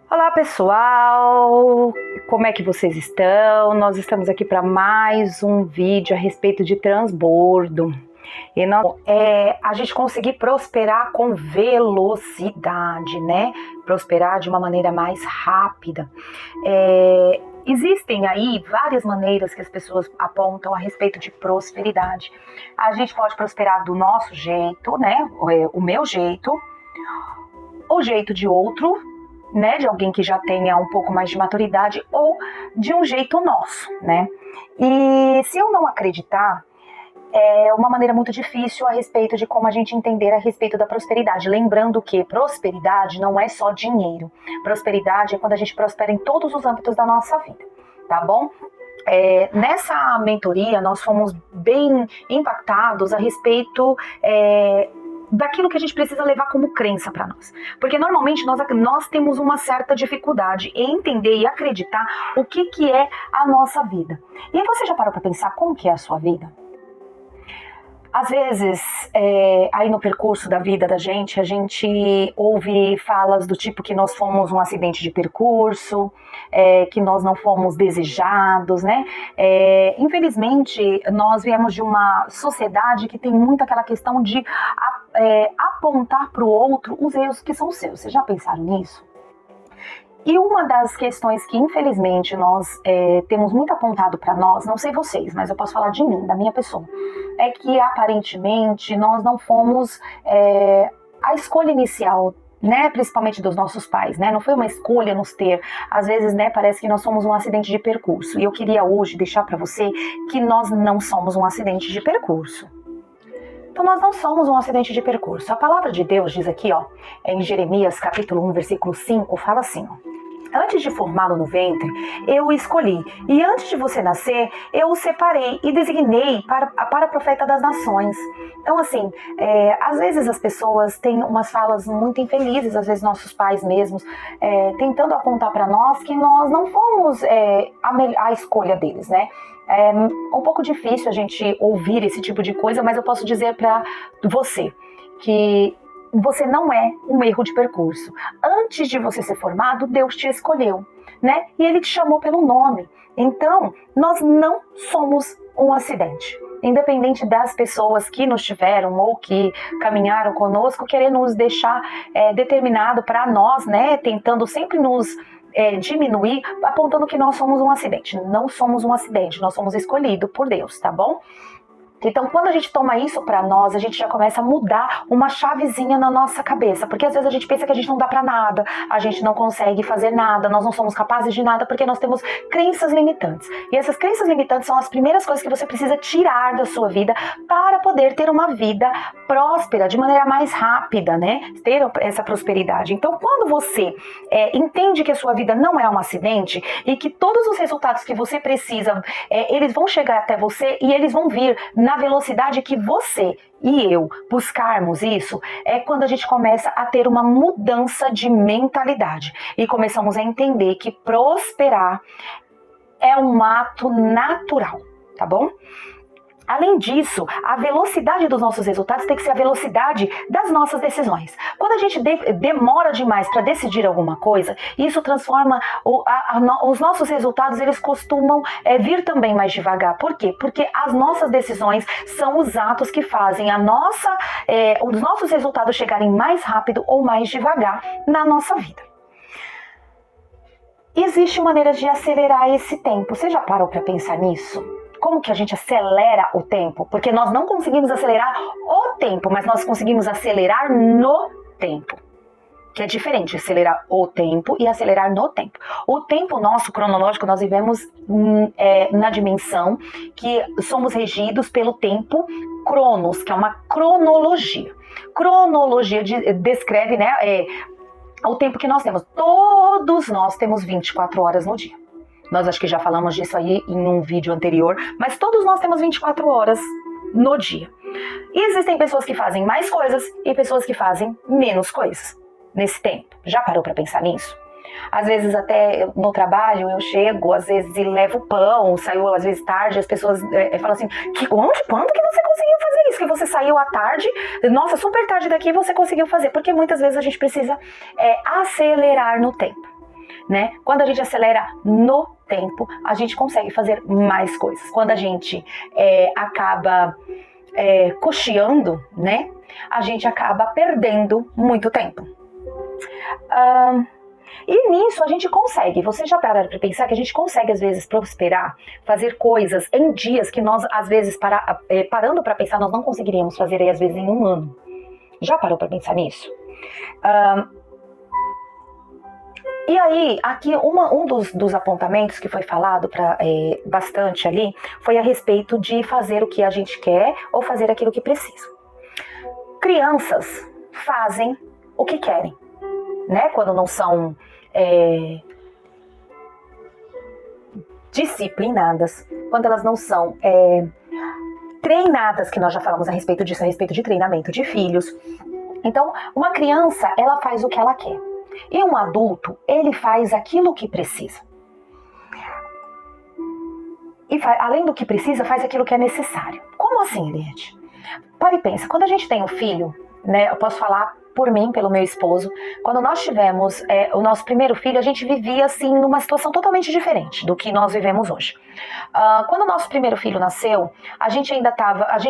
Olá pessoal, como é que vocês estão? Nós estamos aqui para mais um vídeo a respeito de transbordo. E a gente conseguir prosperar com velocidade, né? Prosperar de uma maneira mais rápida. Existem aí várias maneiras que as pessoas apontam a respeito de prosperidade. A gente pode prosperar do nosso jeito, né? O meu jeito, o jeito de outro, né, de alguém que já tenha um pouco mais de maturidade, ou de um jeito nosso, né? E se eu não acreditar, é uma maneira muito difícil a respeito de como a gente entender a respeito da prosperidade. Lembrando que prosperidade não é só dinheiro. Prosperidade é quando a gente prospera em todos os âmbitos da nossa vida, tá bom? Nessa mentoria, nós fomos bem impactados a respeito daquilo que a gente precisa levar como crença para nós. Porque normalmente nós temos uma certa dificuldade em entender e acreditar o que é a nossa vida. E você já parou para pensar como que é a sua vida? Às vezes, aí no percurso da vida da gente, a gente ouve falas do tipo que nós fomos um acidente de percurso, que nós não fomos desejados, né? Infelizmente, nós viemos de uma sociedade que tem muito aquela questão de apontar para o outro os erros que são seus. Vocês já pensaram nisso? E uma das questões que, infelizmente, nós temos muito apontado para nós, não sei vocês, mas eu posso falar de mim, da minha pessoa, é que, aparentemente, nós não fomos a escolha inicial, né, principalmente dos nossos pais, né, não foi uma escolha nos ter. Às vezes, né, parece que nós somos um acidente de percurso. E eu queria hoje deixar para você que nós não somos um acidente de percurso. Então nós não somos um acidente de percurso. A palavra de Deus diz aqui, ó, em Jeremias capítulo 1, versículo 5, fala assim, ó: antes de formá-lo no ventre, eu o escolhi, e antes de você nascer, eu o separei e designei para profeta das nações. Então, assim, às vezes as pessoas têm umas falas muito infelizes, às vezes nossos pais mesmos, tentando apontar para nós que nós não fomos a escolha deles, né? É um pouco difícil a gente ouvir esse tipo de coisa, mas eu posso dizer para você que você não é um erro de percurso. Antes de você ser formado, Deus te escolheu, né? E Ele te chamou pelo nome. Então, nós não somos um acidente. Independente das pessoas que nos tiveram ou que caminharam conosco, querendo nos deixar determinado para nós, né? Tentando sempre nos diminuir, apontando que nós somos um acidente. Não somos um acidente, nós somos escolhidos por Deus, tá bom? Então, quando a gente toma isso pra nós, a gente já começa a mudar uma chavezinha na nossa cabeça. Porque às vezes a gente pensa que a gente não dá pra nada, a gente não consegue fazer nada, nós não somos capazes de nada, porque nós temos crenças limitantes. E essas crenças limitantes são as primeiras coisas que você precisa tirar da sua vida para poder ter uma vida próspera, de maneira mais rápida, né? Ter essa prosperidade. Então, quando você entende que a sua vida não é um acidente e que todos os resultados que você precisa, eles vão chegar até você e eles vão vir na velocidade que você e eu buscarmos isso, é quando a gente começa a ter uma mudança de mentalidade e começamos a entender que prosperar é um ato natural, tá bom? Além disso, a velocidade dos nossos resultados tem que ser a velocidade das nossas decisões. Quando a gente demora demais para decidir alguma coisa, isso transforma os nossos resultados, eles costumam vir também mais devagar. Por quê? Porque as nossas decisões são os atos que fazem os nossos resultados chegarem mais rápido ou mais devagar na nossa vida. Existe maneiras de acelerar esse tempo. Você já parou para pensar nisso? Como que a gente acelera o tempo? Porque nós não conseguimos acelerar o tempo, mas nós conseguimos acelerar no tempo. Que é diferente, acelerar o tempo e acelerar no tempo. O tempo nosso, cronológico, nós vivemos na dimensão que somos regidos pelo tempo cronos, que é uma cronologia. Cronologia descreve, né, o tempo que nós temos. Todos nós temos 24 horas no dia. Nós acho que já falamos disso aí em um vídeo anterior, mas todos nós temos 24 horas no dia. E existem pessoas que fazem mais coisas e pessoas que fazem menos coisas nesse tempo. Já parou para pensar nisso? Às vezes até no trabalho eu chego, às vezes e levo pão, saio às vezes tarde, as pessoas falam assim, quando que você conseguiu fazer isso? Que você saiu à tarde, nossa, super tarde daqui você conseguiu fazer, porque muitas vezes a gente precisa acelerar no tempo. né? Quando a gente acelera no tempo, a gente consegue fazer mais coisas. Quando a gente acaba cocheando, né? A gente acaba perdendo muito tempo. E nisso a gente consegue, vocês já pararam para pensar que a gente consegue às vezes prosperar, fazer coisas em dias que nós às vezes parando para pensar nós não conseguiríamos fazer aí às vezes em um ano. Já parou para pensar nisso? E aí, aqui um dos apontamentos que foi falado bastante ali foi a respeito de fazer o que a gente quer ou fazer aquilo que precisa. Crianças fazem o que querem, né? Quando não são disciplinadas, quando elas não são treinadas, que nós já falamos a respeito disso, a respeito de treinamento de filhos. Então, uma criança, ela faz o que ela quer. E um adulto, ele faz aquilo que precisa. E além do que precisa, faz aquilo que é necessário. Como assim, Eliette? Para e pensa, quando a gente tem um filho, né, eu posso falar por mim, pelo meu esposo, quando nós tivemos o nosso primeiro filho, a gente vivia assim numa situação totalmente diferente do que nós vivemos hoje. Quando o nosso primeiro filho nasceu, a gente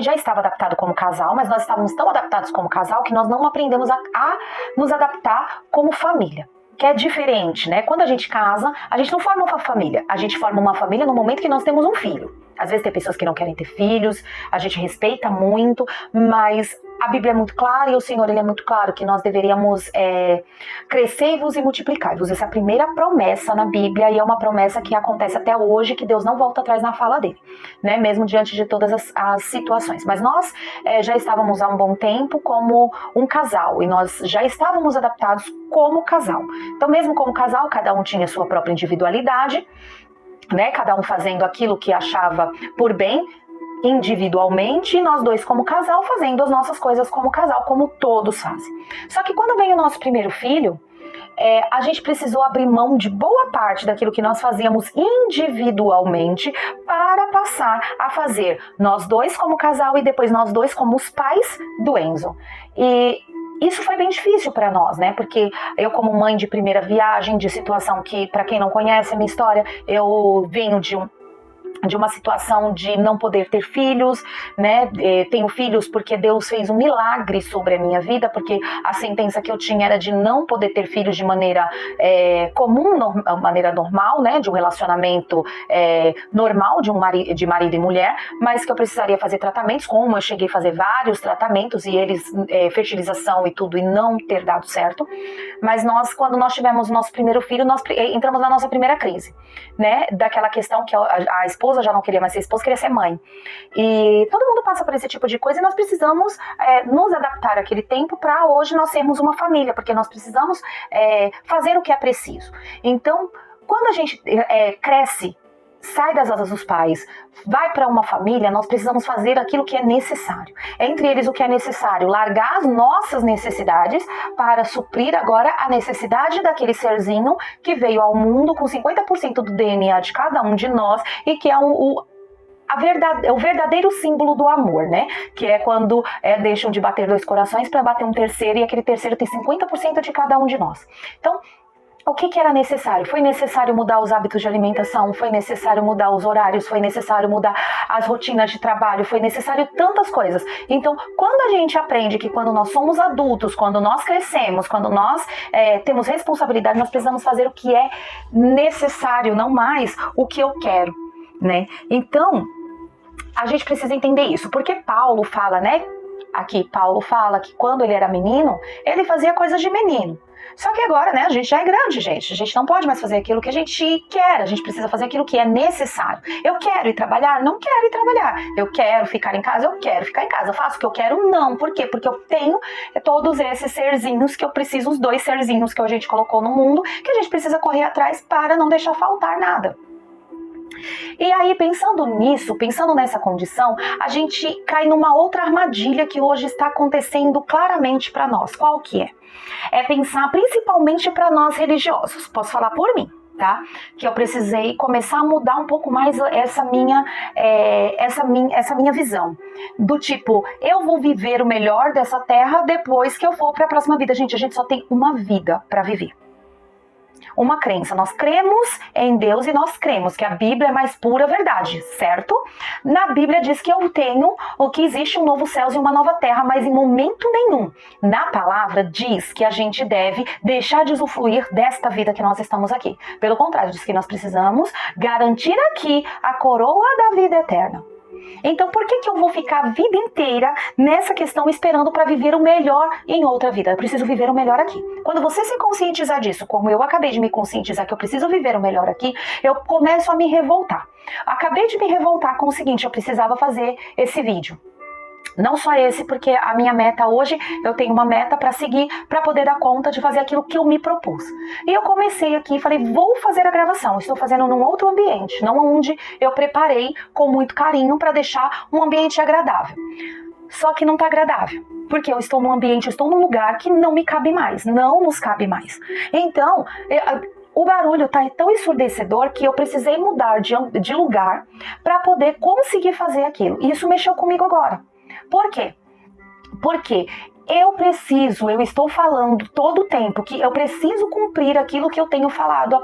já estava adaptado como casal, mas nós estávamos tão adaptados como casal que nós não aprendemos a nos adaptar como família. Que é diferente, né? Quando a gente casa, a gente não forma uma família. A gente forma uma família no momento que nós temos um filho. Às vezes tem pessoas que não querem ter filhos, a gente respeita muito, mas a Bíblia é muito clara e o Senhor ele é muito claro que nós deveríamos crescei-vos e multiplicai-vos. Essa é a primeira promessa na Bíblia e é uma promessa que acontece até hoje, que Deus não volta atrás na fala dele, né? Mesmo diante de todas as situações. Mas nós já estávamos há um bom tempo como um casal e nós já estávamos adaptados como casal. Então mesmo como casal, cada um tinha sua própria individualidade, né? Cada um fazendo aquilo que achava por bem, individualmente, e nós dois como casal fazendo as nossas coisas como casal, como todos fazem. Só que quando veio o nosso primeiro filho, a gente precisou abrir mão de boa parte daquilo que nós fazíamos individualmente para passar a fazer nós dois como casal e depois nós dois como os pais do Enzo. E isso foi bem difícil para nós, né? Porque eu, como mãe de primeira viagem, de situação que, para quem não conhece a minha história, eu venho de uma situação de não poder ter filhos, né? Tenho filhos porque Deus fez um milagre sobre a minha vida, porque a sentença que eu tinha era de não poder ter filhos de maneira comum, maneira normal, né? De um relacionamento normal de marido e mulher, mas que eu precisaria fazer tratamentos, como eu cheguei a fazer vários tratamentos e eles, fertilização e tudo, e não ter dado certo. Mas quando nós tivemos nosso primeiro filho, nós entramos na nossa primeira crise, né? Daquela questão que a esposa já não queria mais ser esposa, queria ser mãe. E todo mundo passa por esse tipo de coisa e nós precisamos nos adaptar àquele tempo para hoje nós sermos uma família, porque nós precisamos fazer o que é preciso. Então, quando a gente cresce, sai das asas dos pais, vai para uma família, nós precisamos fazer aquilo que é necessário. Entre eles, o que é necessário? Largar as nossas necessidades para suprir agora a necessidade daquele serzinho que veio ao mundo com 50% do DNA de cada um de nós e que é o verdadeiro símbolo do amor, né? Que é quando deixam de bater dois corações para bater um terceiro e aquele terceiro tem 50% de cada um de nós. Então, o que era necessário? Foi necessário mudar os hábitos de alimentação, foi necessário mudar os horários, foi necessário mudar as rotinas de trabalho, foi necessário tantas coisas. Então, quando a gente aprende que quando nós somos adultos, quando nós crescemos, quando nós temos responsabilidade, nós precisamos fazer o que é necessário, não mais o que eu quero, né? Então, a gente precisa entender isso, porque Paulo fala, né? Aqui, Paulo fala que quando ele era menino, ele fazia coisas de menino. Só que agora, né, a gente já é grande, gente. A gente não pode mais fazer aquilo que a gente quer. A gente precisa fazer aquilo que é necessário. Eu quero ir trabalhar? Não quero ir trabalhar. Eu quero ficar em casa? Eu quero ficar em casa. Eu faço o que eu quero? Não. Por quê? Porque eu tenho todos esses serzinhos que eu preciso, os dois serzinhos que a gente colocou no mundo, que a gente precisa correr atrás para não deixar faltar nada. E aí, pensando nisso, pensando nessa condição, a gente cai numa outra armadilha que hoje está acontecendo claramente para nós. Qual que é? É pensar principalmente para nós religiosos. Posso falar por mim, tá? Que eu precisei começar a mudar um pouco mais essa minha visão. Do tipo, eu vou viver o melhor dessa terra depois que eu for para a próxima vida. Gente, a gente só tem uma vida para viver. Uma crença. Nós cremos em Deus e nós cremos que a Bíblia é mais pura verdade, certo? Na Bíblia diz que eu tenho, ou que existe um novo céu e uma nova terra, mas em momento nenhum na palavra diz que a gente deve deixar de usufruir desta vida que nós estamos aqui. Pelo contrário, diz que nós precisamos garantir aqui a coroa da vida eterna. Então, por que eu vou ficar a vida inteira nessa questão esperando para viver o melhor em outra vida? Eu preciso viver o melhor aqui. Quando você se conscientizar disso, como eu acabei de me conscientizar que eu preciso viver o melhor aqui, eu começo a me revoltar. Acabei de me revoltar com o seguinte, eu precisava fazer esse vídeo. Não só esse, porque a minha meta hoje, eu tenho uma meta para seguir, para poder dar conta de fazer aquilo que eu me propus. E eu comecei aqui e falei, vou fazer a gravação. Estou fazendo num outro ambiente, não onde eu preparei com muito carinho para deixar um ambiente agradável. Só que não está agradável, porque eu estou num ambiente, eu estou num lugar que não me cabe mais, não nos cabe mais. Então, o barulho está tão ensurdecedor que eu precisei mudar de lugar para poder conseguir fazer aquilo. E isso mexeu comigo agora. Por quê? Porque eu estou falando todo o tempo que eu preciso cumprir aquilo que eu tenho falado há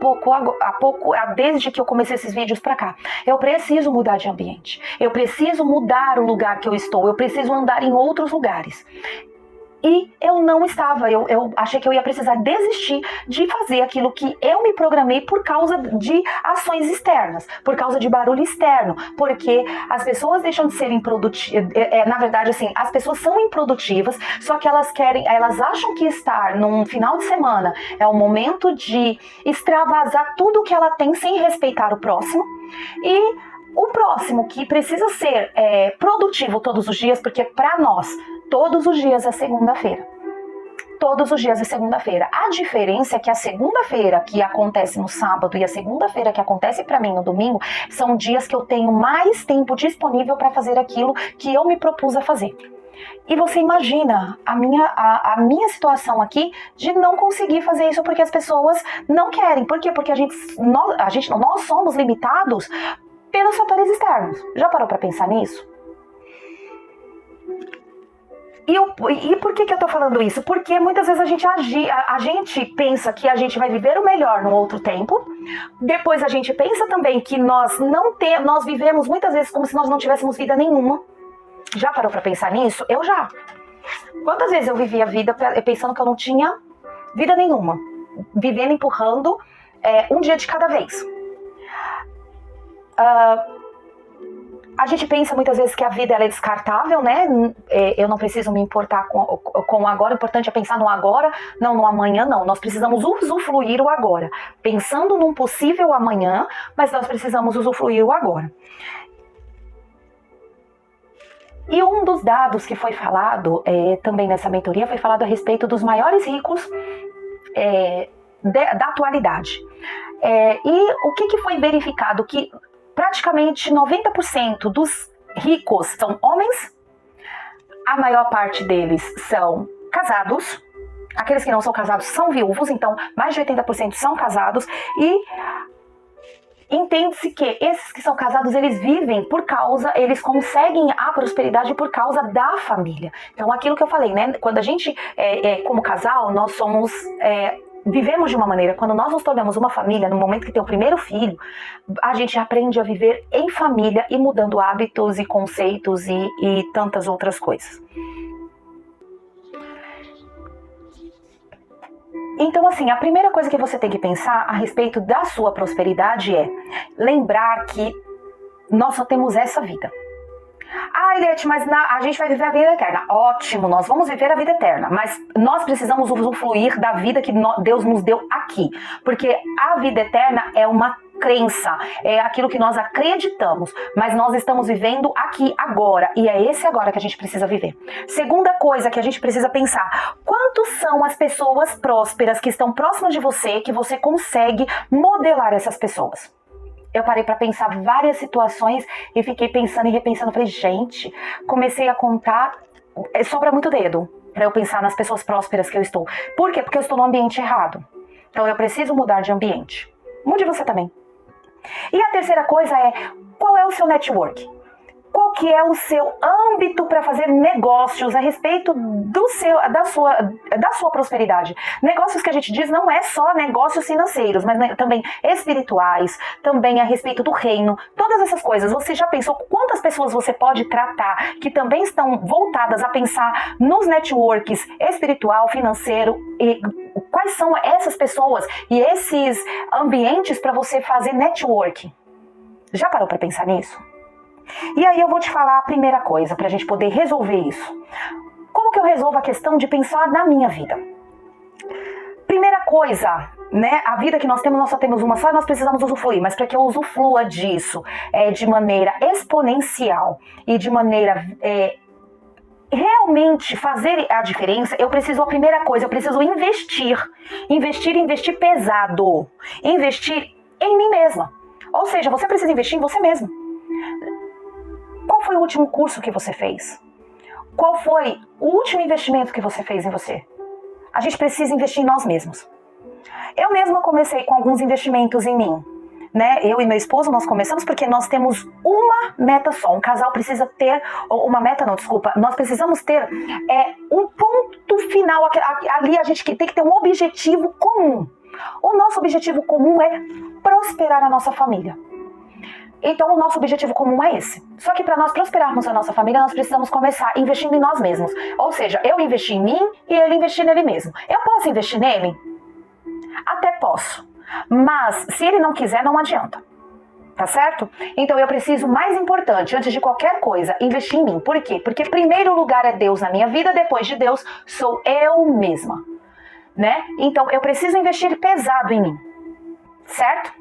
pouco, desde que eu comecei esses vídeos pra cá. Eu preciso mudar de ambiente. Eu preciso mudar o lugar que eu estou. Eu preciso andar em outros lugares. E eu não estava, eu achei que eu ia precisar desistir de fazer aquilo que eu me programei por causa de ações externas, por causa de barulho externo, porque as pessoas deixam de ser improdutivas, na verdade assim, as pessoas são improdutivas, só que elas acham que estar num final de semana é o momento de extravasar tudo que ela tem sem respeitar o próximo, e o próximo que precisa ser produtivo todos os dias, porque para nós, todos os dias é segunda-feira. Todos os dias é segunda-feira. A diferença é que a segunda-feira que acontece no sábado e a segunda-feira que acontece para mim no domingo são dias que eu tenho mais tempo disponível para fazer aquilo que eu me propus a fazer. E você imagina a minha situação aqui de não conseguir fazer isso porque as pessoas não querem. Por quê? Porque nós somos limitados pelos fatores externos. Já parou para pensar nisso? E por que eu tô falando isso? Porque muitas vezes a gente pensa que a gente vai viver o melhor no outro tempo, depois a gente pensa também que nós vivemos muitas vezes como se nós não tivéssemos vida nenhuma. Já parou pra pensar nisso? Eu já. Quantas vezes eu vivi a vida pensando que eu não tinha vida nenhuma, vivendo, empurrando um dia de cada vez. A gente pensa muitas vezes que a vida ela é descartável, né? Eu não preciso me importar com o agora, o importante é pensar no agora, não no amanhã, não. Nós precisamos usufruir o agora. Pensando num possível amanhã, mas nós precisamos usufruir o agora. E um dos dados que foi falado também nessa mentoria foi falado a respeito dos maiores ricos da atualidade. E o que foi verificado? Que praticamente 90% dos ricos são homens, a maior parte deles são casados, aqueles que não são casados são viúvos, então mais de 80% são casados, e entende-se que esses que são casados, eles vivem eles conseguem a prosperidade por causa da família. Então aquilo que eu falei, né? Quando a gente, como casal, nós vivemos de uma maneira, quando nós nos tornamos uma família, no momento que tem o primeiro filho, a gente aprende a viver em família e mudando hábitos e conceitos e tantas outras coisas. Então, assim, a primeira coisa que você tem que pensar a respeito da sua prosperidade é lembrar que nós só temos essa vida. Ah, Eliette, mas a gente vai viver a vida eterna. Ótimo, nós vamos viver a vida eterna, mas nós precisamos usufruir da vida que Deus nos deu aqui, porque a vida eterna é uma crença, é aquilo que nós acreditamos, mas nós estamos vivendo aqui agora, e é esse agora que a gente precisa viver. Segunda coisa que a gente precisa pensar, quantos são as pessoas prósperas que estão próximas de você, que você consegue modelar essas pessoas? Eu parei para pensar várias situações e fiquei pensando e repensando. Falei, gente, comecei a contar, sobra muito dedo para eu pensar nas pessoas prósperas que eu estou. Por quê? Porque eu estou no ambiente errado. Então eu preciso mudar de ambiente. Mude você também. E a terceira coisa é, qual é o seu network? qual que é o seu âmbito para fazer negócios a respeito da sua prosperidade. Negócios que a gente diz não é só negócios financeiros, mas também espirituais, também a respeito do reino, todas essas coisas. Você já pensou quantas pessoas você pode tratar que também estão voltadas a pensar nos networks espiritual, financeiro, e quais são essas pessoas e esses ambientes para você fazer network? Já parou para pensar nisso? E aí eu vou te falar a primeira coisa para a gente poder resolver isso. Como que eu resolvo a questão de pensar na minha vida? Primeira coisa, né? A vida que nós só temos uma só e nós precisamos usufruir. Mas para que eu usufrua disso de maneira exponencial e de maneira realmente fazer a diferença, eu preciso, a primeira coisa, eu preciso investir pesado, investir em mim mesma. Ou seja, você precisa investir em você mesmo. Qual foi o último curso que você fez? Qual foi o último investimento que você fez em você? A gente precisa investir em nós mesmos. Eu mesma comecei com alguns investimentos em mim, né? Eu e meu esposo, nós começamos porque nós temos uma meta só. Um casal precisa ter, uma meta não, desculpa, nós precisamos ter um ponto final, ali a gente tem que ter um objetivo comum. O nosso objetivo comum é prosperar a nossa família. Então o nosso objetivo comum é esse. Só que para nós prosperarmos a nossa família, nós precisamos começar investindo em nós mesmos. Ou seja, eu investir em mim e ele investir nele mesmo. Eu posso investir nele? Até posso. Mas se ele não quiser, não adianta. Tá certo? Então eu preciso, mais importante, antes de qualquer coisa, investir em mim. Por quê? Porque primeiro lugar é Deus na minha vida, depois de Deus sou eu mesma. Né? Então eu preciso investir pesado em mim. Certo?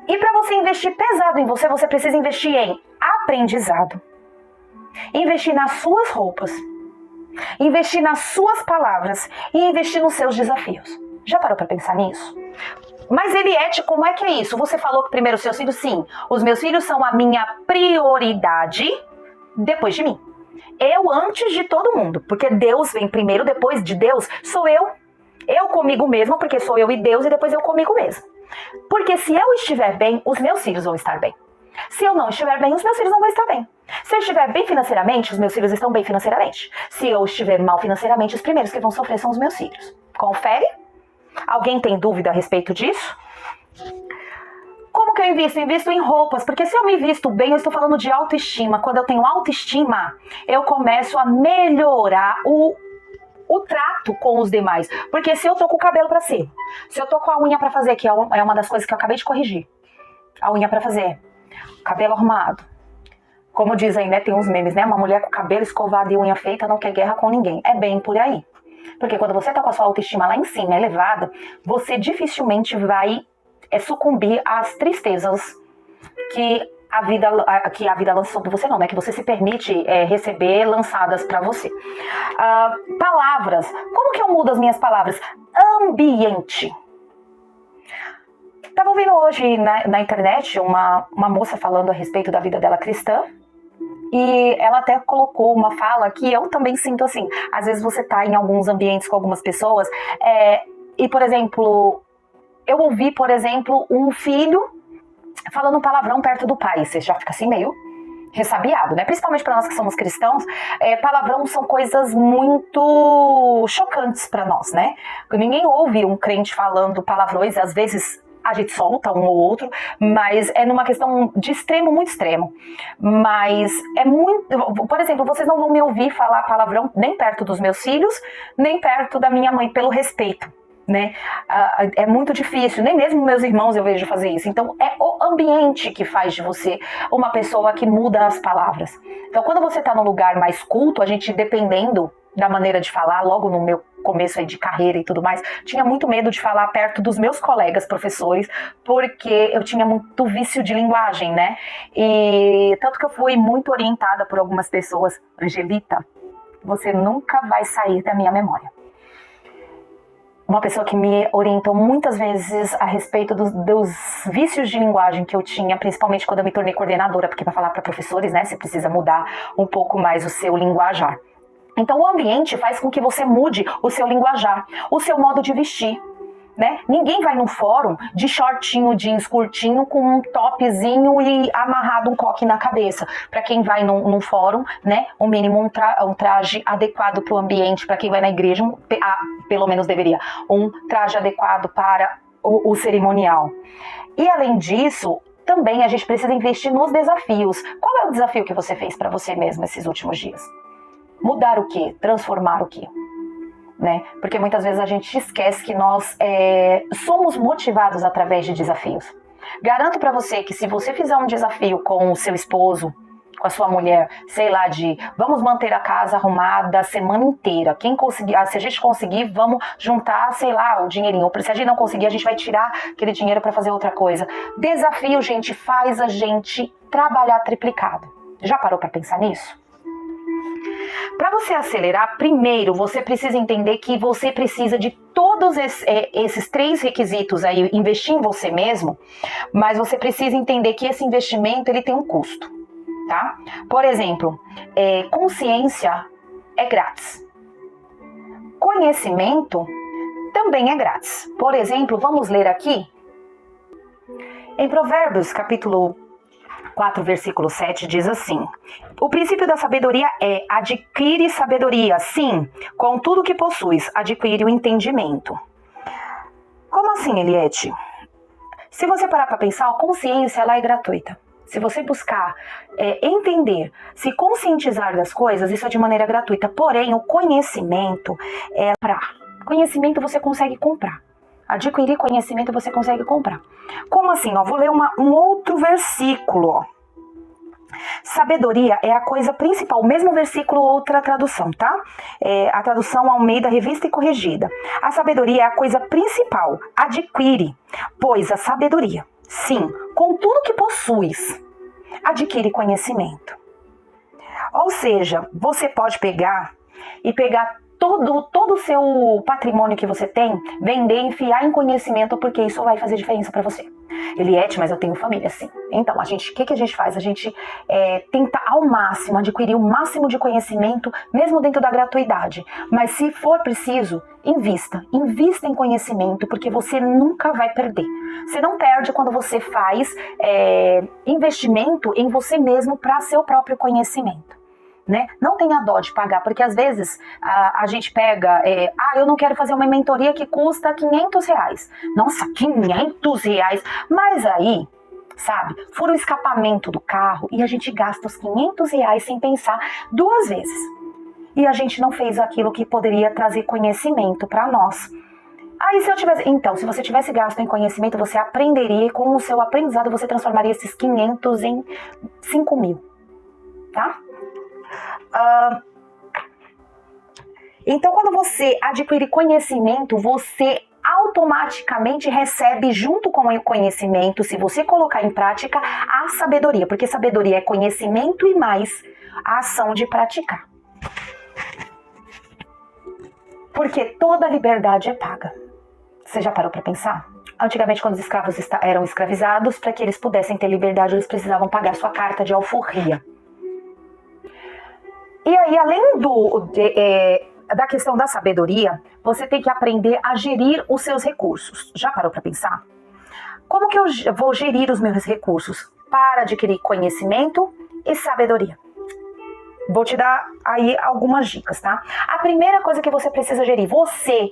E para você investir pesado em você, você precisa investir em aprendizado. Investir nas suas roupas. Investir nas suas palavras. E investir nos seus desafios. Já parou para pensar nisso? Mas Eliette, como é que é isso? Você falou que primeiro os seus filhos, sim. Os meus filhos são a minha prioridade depois de mim. Eu antes de todo mundo. Porque Deus vem primeiro, depois de Deus sou eu. Eu comigo mesma, porque sou eu e Deus, e depois eu comigo mesma. Porque se eu estiver bem, os meus filhos vão estar bem. Se eu não estiver bem, os meus filhos não vão estar bem. Se eu estiver bem financeiramente, os meus filhos estão bem financeiramente. Se eu estiver mal financeiramente, os primeiros que vão sofrer são os meus filhos. Confere? Alguém tem dúvida a respeito disso? Como que eu invisto? Eu invisto em roupas, porque se eu me visto bem, eu estou falando de autoestima. Quando eu tenho autoestima, eu começo a melhorar o trato com os demais. Porque se eu tô com o cabelo pra cima, se eu tô com a unha pra fazer, que é uma das coisas que eu acabei de corrigir, a unha pra fazer, cabelo arrumado, como dizem, né, tem uns memes, né, uma mulher com cabelo escovado e unha feita não quer guerra com ninguém. É bem por aí. Porque quando você tá com a sua autoestima lá em cima, elevada, você dificilmente vai sucumbir às tristezas que a vida lança sobre você, não, né? Que você se permite receber lançadas para você. Palavras. Como que eu mudo as minhas palavras? Ambiente. Estava ouvindo hoje na internet uma moça falando a respeito da vida dela cristã. E ela até colocou uma fala que eu também sinto assim. Às vezes você tá em alguns ambientes com algumas pessoas e, por exemplo, eu ouvi, por exemplo, um filho falando um palavrão perto do pai. Você já fica assim meio ressabiado, né? Principalmente para nós que somos cristãos, palavrão são coisas muito chocantes para nós, né? Ninguém ouve um crente falando palavrões, às vezes a gente solta um ou outro, mas é numa questão de extremo, muito extremo. Mas é muito... Por exemplo, vocês não vão me ouvir falar palavrão nem perto dos meus filhos, nem perto da minha mãe, pelo respeito, né? É muito difícil, nem mesmo meus irmãos eu vejo fazer isso. Então é o ambiente que faz de você uma pessoa que muda as palavras. Então quando você está num lugar mais culto, a gente, dependendo da maneira de falar, logo no meu começo aí de carreira e tudo mais, tinha muito medo de falar perto dos meus colegas professores, porque eu tinha muito vício de linguagem, né? E tanto que eu fui muito orientada por algumas pessoas. Angelita, você nunca vai sair da minha memória. Uma pessoa que me orientou muitas vezes a respeito dos vícios de linguagem que eu tinha, principalmente quando eu me tornei coordenadora, porque para falar para professores, né, você precisa mudar um pouco mais o seu linguajar. Então o ambiente faz com que você mude o seu linguajar, o seu modo de vestir, né? Ninguém vai num fórum de shortinho, jeans curtinho, com um topzinho e amarrado um coque na cabeça. Para quem vai num fórum, né? O mínimo um traje adequado para o ambiente. Para quem vai na igreja, pelo menos deveria, um traje adequado para o cerimonial. E além disso, também a gente precisa investir nos desafios. Qual é o desafio que você fez para você mesmo esses últimos dias? Mudar o quê? Transformar o quê? Né? Porque muitas vezes a gente esquece que nós somos motivados através de desafios. Garanto para você que se você fizer um desafio com o seu esposo, com a sua mulher, sei lá, de vamos manter a casa arrumada a semana inteira. Quem conseguir, se a gente conseguir, vamos juntar, sei lá, o dinheirinho. Ou se a gente não conseguir, a gente vai tirar aquele dinheiro para fazer outra coisa. Desafio, gente, faz a gente trabalhar triplicado. Já parou para pensar nisso? Para você acelerar, primeiro você precisa entender que você precisa de todos esses 3 requisitos aí, investir em você mesmo, mas você precisa entender que esse investimento ele tem um custo, tá? Por exemplo, consciência é grátis. Conhecimento também é grátis. Por exemplo, vamos ler aqui em Provérbios, capítulo 4, versículo 7, diz assim: o princípio da sabedoria é adquire sabedoria, sim, com tudo que possuis, adquire o entendimento. Como assim, Eliette? Se você parar para pensar, a consciência ela é gratuita. Se você buscar entender, se conscientizar das coisas, isso é de maneira gratuita. Porém, o conhecimento é para. Conhecimento você consegue comprar. Adquirir conhecimento você consegue comprar. Como assim? Vou ler um outro versículo. Ó. Sabedoria é a coisa principal. O mesmo versículo, outra tradução, tá? A tradução Almeida, Revista e Corrigida. A sabedoria é a coisa principal. Adquire, pois a sabedoria, sim, com tudo que possuis, adquire conhecimento. Ou seja, você pode pegar todo o seu patrimônio que você tem, vender, enfiar em conhecimento, porque isso vai fazer diferença para você. Eliette, mas eu tenho família, sim. Então, o que a gente faz? A gente tenta ao máximo adquirir o máximo de conhecimento, mesmo dentro da gratuidade. Mas se for preciso, invista em conhecimento, porque você nunca vai perder. Você não perde quando você faz investimento em você mesmo para seu próprio conhecimento. Né? Não tenha dó de pagar, porque às vezes a gente pega, eu não quero fazer uma mentoria que custa R$500. Nossa, R$500, mas aí, sabe, fura o escapamento do carro e a gente gasta os R$500 sem pensar 2 vezes. E a gente não fez aquilo que poderia trazer conhecimento para nós. Aí se você tivesse gasto em conhecimento, você aprenderia e com o seu aprendizado você transformaria esses 500 em 5.000, tá? Então, quando você adquire conhecimento, você automaticamente recebe junto com o conhecimento, se você colocar em prática, a sabedoria, porque sabedoria é conhecimento e mais a ação de praticar. Porque toda liberdade é paga. Você já parou para pensar? Antigamente, quando os escravos eram escravizados, para que eles pudessem ter liberdade, eles precisavam pagar sua carta de alforria. E aí, além da questão da sabedoria, você tem que aprender a gerir os seus recursos. Já parou para pensar? Como que eu vou gerir os meus recursos? Para adquirir conhecimento e sabedoria. Vou te dar aí algumas dicas, tá? A primeira coisa que você precisa gerir, você,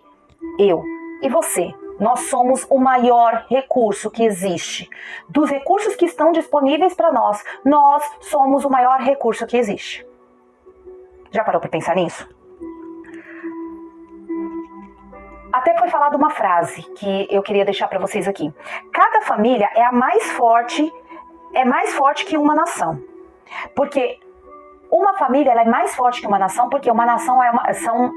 eu e você, nós somos o maior recurso que existe. Dos recursos que estão disponíveis para nós somos o maior recurso que existe. Já parou para pensar nisso? Até foi falada uma frase que eu queria deixar para vocês aqui. Cada família é mais forte que uma nação. Porque uma família ela é mais forte que uma nação, porque uma nação são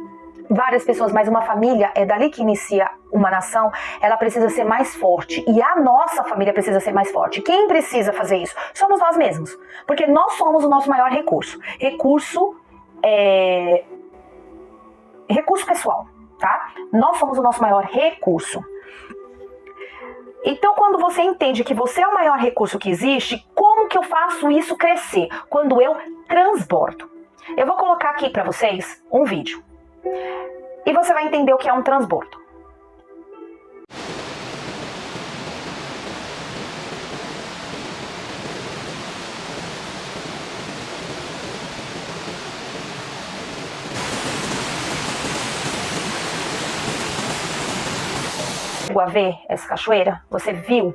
várias pessoas, mas uma família é dali que inicia uma nação, ela precisa ser mais forte. E a nossa família precisa ser mais forte. Quem precisa fazer isso? Somos nós mesmos. Porque nós somos o nosso maior recurso. Recurso pessoal, tá? Nós somos o nosso maior recurso. Então, quando você entende que você é o maior recurso que existe, como que eu faço isso crescer? Quando eu transbordo. Eu vou colocar aqui para vocês um vídeo. E você vai entender o que é um transbordo. chegou a ver essa cachoeira? Você viu?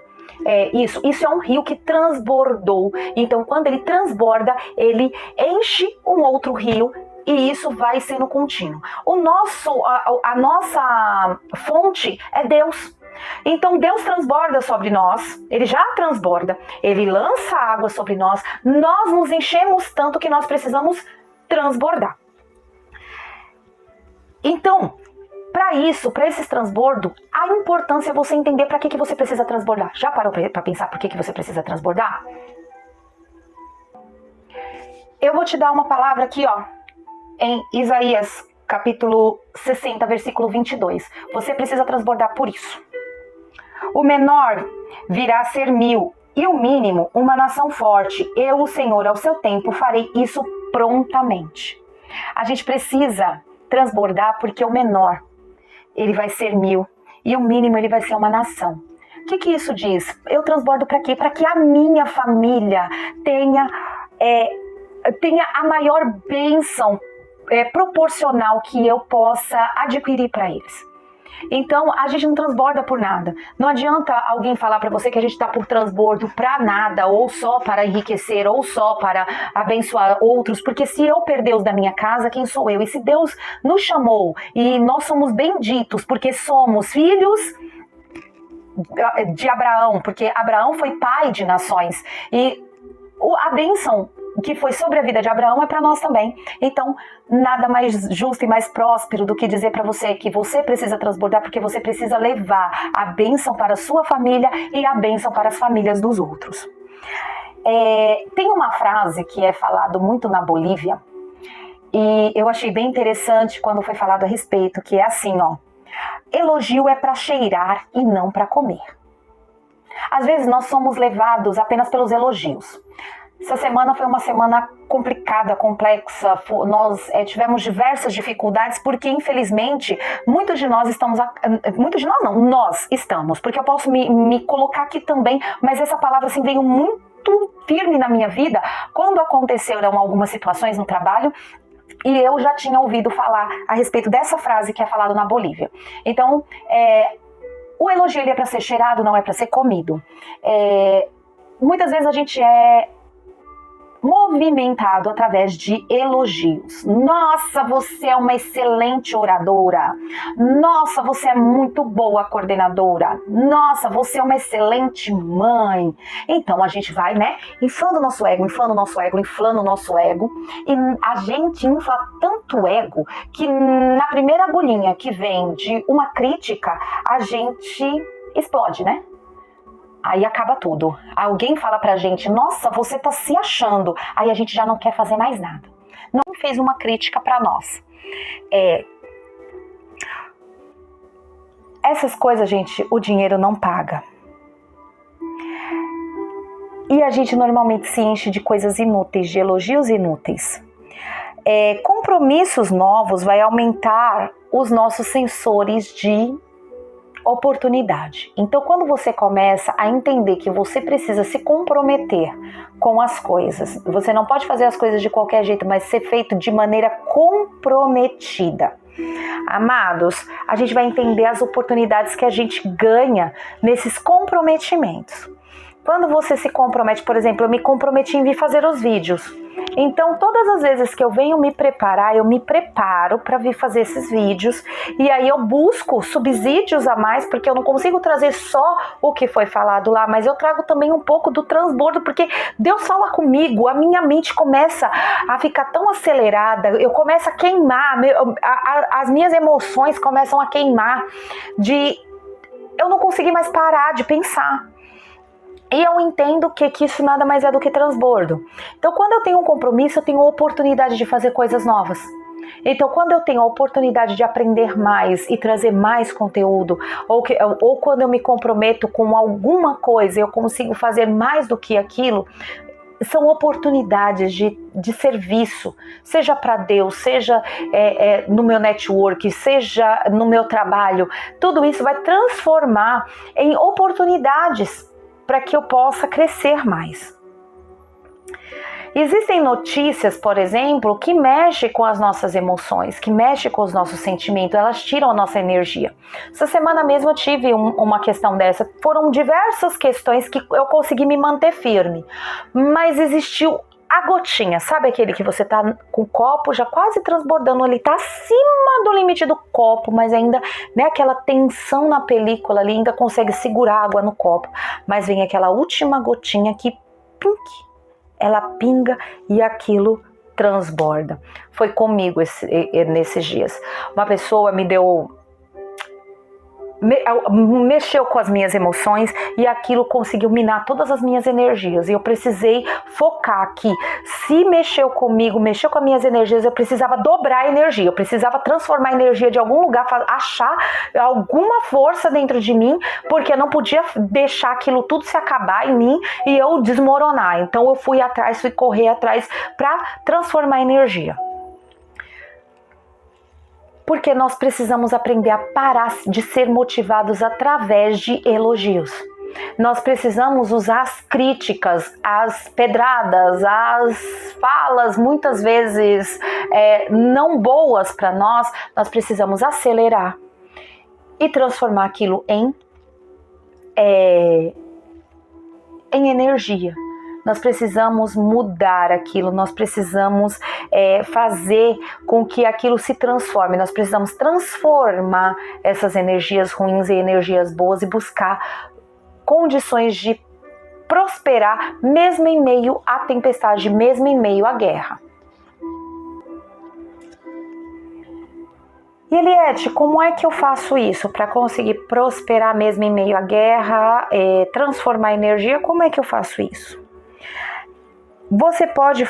Isso é um rio que transbordou. Então, quando ele transborda, ele enche um outro rio e isso vai sendo contínuo. A nossa fonte é Deus. Então Deus transborda sobre nós, Ele já transborda, Ele lança água sobre nós nos enchemos tanto que nós precisamos transbordar. Então, para esse transbordo, a importância é você entender para que você precisa transbordar. Já parou para pensar por que você precisa transbordar? Eu vou te dar uma palavra aqui, ó, em Isaías, capítulo 60, versículo 22. Você precisa transbordar por isso. O menor virá a ser 1000, e o mínimo uma nação forte. Eu, o Senhor, ao seu tempo, farei isso prontamente. A gente precisa transbordar porque o menor, ele vai ser 1000, e o mínimo ele vai ser uma nação. O que isso diz? Eu transbordo para quê? Para que a minha família tenha a maior bênção proporcional que eu possa adquirir para eles. Então, a gente não transborda por nada. Não adianta alguém falar para você que a gente está por transbordo para nada, ou só para enriquecer, ou só para abençoar outros, porque se eu perder Deus da minha casa, quem sou eu? E se Deus nos chamou e nós somos benditos porque somos filhos de Abraão, porque Abraão foi pai de nações, e a bênção que foi sobre a vida de Abraão é para nós também. Então, nada mais justo e mais próspero do que dizer para você que você precisa transbordar, porque você precisa levar a bênção para a sua família e a bênção para as famílias dos outros. Tem uma frase que é falado muito na Bolívia, e eu achei bem interessante quando foi falado a respeito, que é assim, ó: elogio é para cheirar e não para comer. Às vezes nós somos levados apenas pelos elogios. Essa semana foi uma semana complicada, complexa. Nós tivemos diversas dificuldades porque, infelizmente, nós estamos, porque eu posso me colocar aqui também, mas essa palavra assim veio muito firme na minha vida quando aconteceram algumas situações no trabalho. E eu já tinha ouvido falar a respeito dessa frase que é falada na Bolívia. Então, o elogio ele é para ser cheirado, não é para ser comido. Muitas vezes a gente é movimentado através de elogios. Nossa, você é uma excelente oradora. Nossa, você é muito boa coordenadora. Nossa, você é uma excelente mãe. Então a gente vai, inflando o nosso ego, e a gente infla tanto ego que na primeira agulhinha que vem de uma crítica, a gente explode, Aí acaba tudo. Alguém fala pra gente: nossa, você tá se achando. Aí a gente já não quer fazer mais nada. Não fez uma crítica pra nós. Essas coisas, gente, o dinheiro não paga. E a gente normalmente se enche de coisas inúteis, de elogios inúteis. Compromissos novos vai aumentar os nossos sensores de oportunidade. Então, quando você começa a entender que você precisa se comprometer com as coisas, você não pode fazer as coisas de qualquer jeito, mas ser feito de maneira comprometida. Amados, a gente vai entender as oportunidades que a gente ganha nesses comprometimentos. Quando você se compromete, por exemplo, eu me comprometi em vir fazer os vídeos. Então, todas as vezes que eu venho me preparar, eu me preparo para vir fazer esses vídeos. E aí eu busco subsídios a mais, porque eu não consigo trazer só o que foi falado lá, mas eu trago também um pouco do transbordo, porque Deus fala comigo, a minha mente começa a ficar tão acelerada, eu começo a queimar, as minhas emoções começam a queimar, eu não consegui mais parar de pensar. E eu entendo que isso nada mais é do que transbordo. Então, quando eu tenho um compromisso, eu tenho a oportunidade de fazer coisas novas. Então, quando eu tenho a oportunidade de aprender mais e trazer mais conteúdo, ou quando eu me comprometo com alguma coisa, eu consigo fazer mais do que aquilo, são oportunidades de serviço, seja para Deus, seja no meu network, seja no meu trabalho. Tudo isso vai transformar em oportunidades para que eu possa crescer mais. Existem notícias, por exemplo, que mexem com as nossas emoções, que mexem com os nossos sentimentos, elas tiram a nossa energia. Essa semana mesmo eu tive uma questão dessa. Foram diversas questões que eu consegui me manter firme, mas existiu a gotinha, sabe aquele que você tá com o copo já quase transbordando, ele tá acima do limite do copo, mas ainda, né, aquela tensão na película ali, ainda consegue segurar água no copo, mas vem aquela última gotinha que pink, ela pinga e aquilo transborda. Foi comigo nesses dias. Uma pessoa me deu... mexeu com as minhas emoções e aquilo conseguiu minar todas as minhas energias, e eu precisei focar que se mexeu comigo, mexeu com as minhas energias, eu precisava dobrar a energia, eu precisava transformar a energia de algum lugar, achar alguma força dentro de mim, porque eu não podia deixar aquilo tudo se acabar em mim e eu desmoronar. Então eu fui correr atrás para transformar a energia. Porque nós precisamos aprender a parar de ser motivados através de elogios. Nós precisamos usar as críticas, as pedradas, as falas muitas vezes não boas para nós. Nós precisamos acelerar e transformar aquilo em energia. Nós precisamos mudar aquilo, nós precisamos fazer com que aquilo se transforme, nós precisamos transformar essas energias ruins em energias boas e buscar condições de prosperar mesmo em meio à tempestade, mesmo em meio à guerra. E Eliette, como é que eu faço isso para conseguir prosperar mesmo em meio à guerra, transformar energia? Como é que eu faço isso? Você pode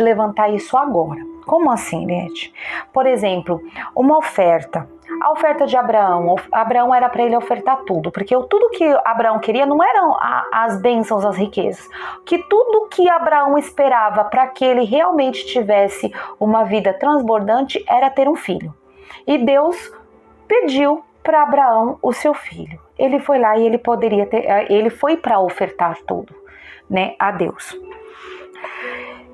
levantar isso agora. Como assim, Eliette? Por exemplo, uma oferta. A oferta de Abraão. Abraão era para ele ofertar tudo, porque tudo que Abraão queria não eram as bênçãos, as riquezas. Que tudo que Abraão esperava para que ele realmente tivesse uma vida transbordante era ter um filho. E Deus pediu para Abraão o seu filho. Ele foi lá e ele foi para ofertar tudo, né, a Deus.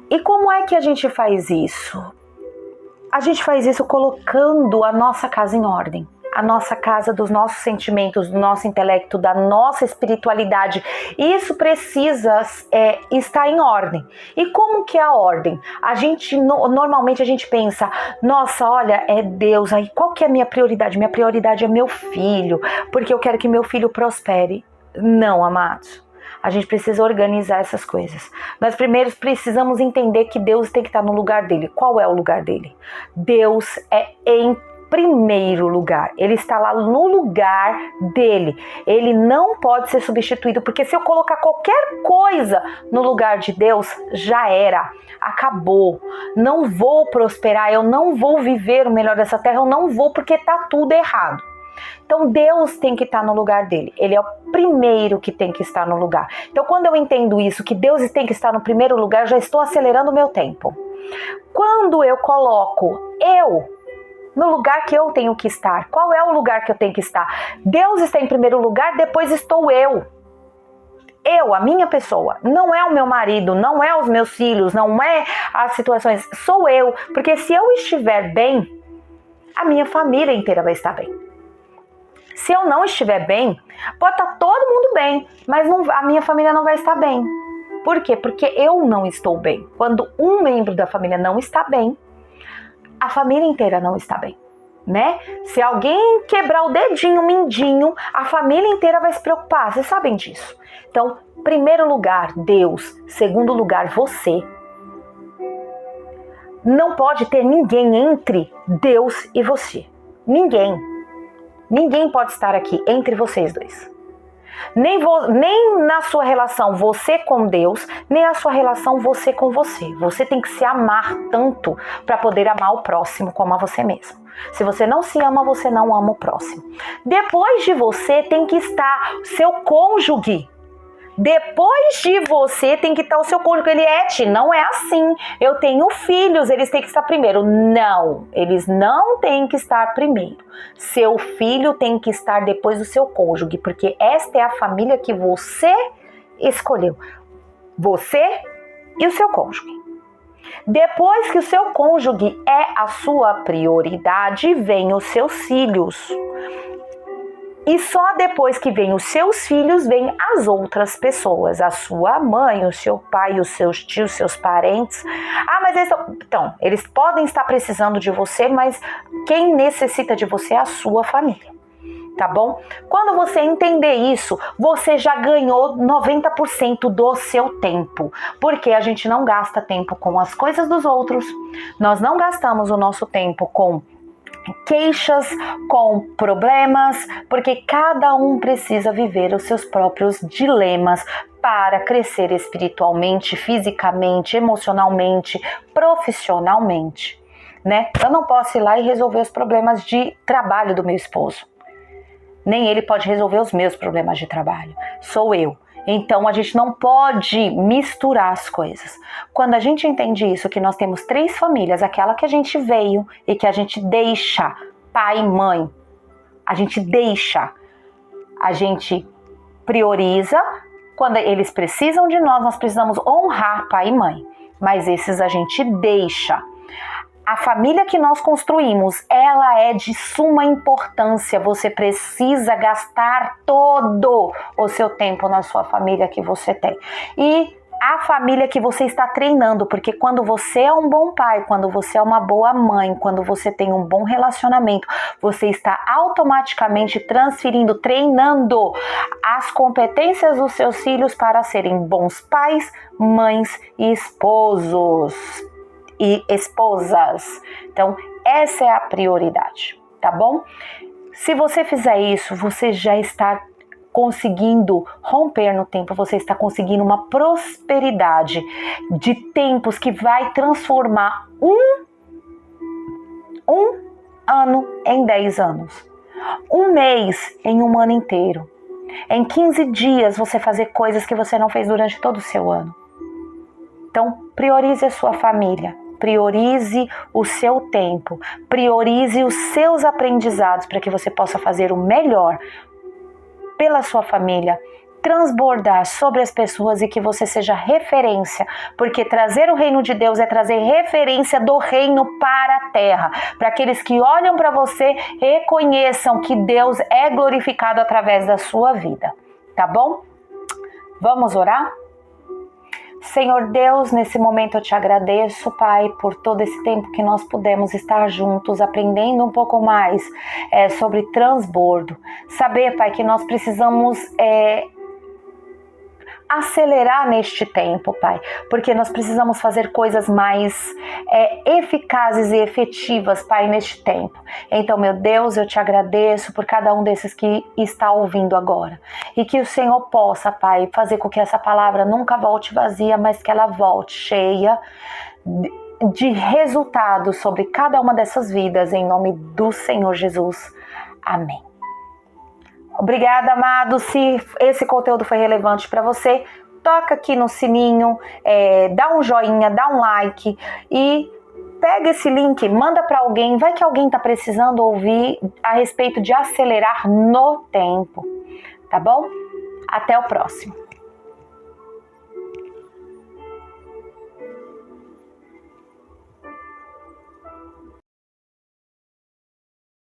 E como é que a gente faz isso? A gente faz isso colocando a nossa casa em ordem. A nossa casa dos nossos sentimentos, do nosso intelecto, da nossa espiritualidade. Isso precisa estar em ordem. E como que é a ordem? Normalmente a gente pensa, nossa, olha, é Deus. Aí qual que é a minha prioridade? Minha prioridade é meu filho, porque eu quero que meu filho prospere. Não, amados. A gente precisa organizar essas coisas. Nós primeiro precisamos entender que Deus tem que estar no lugar dele. Qual é o lugar dele? Deus é em primeiro lugar. Ele está lá no lugar dele. Ele não pode ser substituído, porque se eu colocar qualquer coisa no lugar de Deus, já era. Acabou. Não vou prosperar, eu não vou viver o melhor dessa terra, eu não vou, porque está tudo errado. Então Deus tem que estar no lugar dele. Ele é o primeiro que tem que estar no lugar. Então quando eu entendo isso, que Deus tem que estar no primeiro lugar, eu já estou acelerando o meu tempo. Quando eu coloco no lugar que eu tenho que estar, qual é o lugar que eu tenho que estar? Deus está em primeiro lugar, depois estou eu. Eu, a minha pessoa, não é o meu marido, não é os meus filhos, não é as situações, sou eu. Porque se eu estiver bem, a minha família inteira vai estar bem. Se eu não estiver bem, pode estar todo mundo bem, mas a minha família não vai estar bem. Por quê? Porque eu não estou bem. Quando um membro da família não está bem, a família inteira não está bem, né? Se alguém quebrar o dedinho, o mindinho, a família inteira vai se preocupar. Vocês sabem disso. Então, primeiro lugar, Deus. Segundo lugar, você. Não pode ter ninguém entre Deus e você. Ninguém. Ninguém pode estar aqui entre vocês dois. Nem na sua relação você com Deus, nem a sua relação você com você. Você tem que se amar tanto para poder amar o próximo como a você mesmo. Se você não se ama, você não ama o próximo. Depois de você tem que estar seu cônjuge. Depois de você tem que estar o seu cônjuge. Eliette, não é assim. Eu tenho filhos, eles têm que estar primeiro. Não, eles não têm que estar primeiro. Seu filho tem que estar depois do seu cônjuge, porque esta é a família que você escolheu. Você e o seu cônjuge. Depois que o seu cônjuge é a sua prioridade, vem os seus filhos. E só depois que vem os seus filhos, vem as outras pessoas, a sua mãe, o seu pai, os seus tios, seus parentes. Mas eles podem estar precisando de você, mas quem necessita de você é a sua família, tá bom? Quando você entender isso, você já ganhou 90% do seu tempo, porque a gente não gasta tempo com as coisas dos outros, nós não gastamos o nosso tempo com queixas, com problemas, porque cada um precisa viver os seus próprios dilemas para crescer espiritualmente, fisicamente, emocionalmente, profissionalmente, né? Eu não posso ir lá e resolver os problemas de trabalho do meu esposo. Nem ele pode resolver os meus problemas de trabalho. Sou eu. Então, a gente não pode misturar as coisas. Quando a gente entende isso, que nós temos 3 famílias, aquela que a gente veio e que a gente deixa, pai e mãe, a gente deixa, a gente prioriza. Quando eles precisam de nós, nós precisamos honrar pai e mãe. Mas esses a gente deixa. A família que nós construímos, ela é de suma importância. Você precisa gastar todo o seu tempo na sua família que você tem. E a família que você está treinando, porque quando você é um bom pai, quando você é uma boa mãe, quando você tem um bom relacionamento, você está automaticamente transferindo, treinando as competências dos seus filhos para serem bons pais, mães e esposos. E esposas. Então, essa é a prioridade, tá bom? Se você fizer isso, você já está conseguindo romper no tempo, você está conseguindo uma prosperidade de tempos que vai transformar um ano em 10 anos, um mês em um ano inteiro, em 15 dias você fazer coisas que você não fez durante todo o seu ano. Então, priorize a sua família. Priorize o seu tempo, priorize os seus aprendizados para que você possa fazer o melhor pela sua família, transbordar sobre as pessoas e que você seja referência, porque trazer o reino de Deus é trazer referência do reino para a terra, para aqueles que olham para você, reconheçam que Deus é glorificado através da sua vida, tá bom? Vamos orar? Senhor Deus, nesse momento eu te agradeço, Pai, por todo esse tempo que nós pudemos estar juntos, aprendendo um pouco mais sobre transbordo. Saber, Pai, que nós precisamos acelerar neste tempo, Pai, porque nós precisamos fazer coisas mais eficazes e efetivas, Pai, neste tempo. Então, meu Deus, eu te agradeço por cada um desses que está ouvindo agora, e que o Senhor possa, Pai, fazer com que essa palavra nunca volte vazia, mas que ela volte cheia de resultados sobre cada uma dessas vidas, em nome do Senhor Jesus. Amém. Obrigada, amado. Se esse conteúdo foi relevante para você, toca aqui no sininho, dá um joinha, dá um like e pega esse link, manda para alguém. Vai que alguém está precisando ouvir a respeito de acelerar no tempo, tá bom? Até o próximo.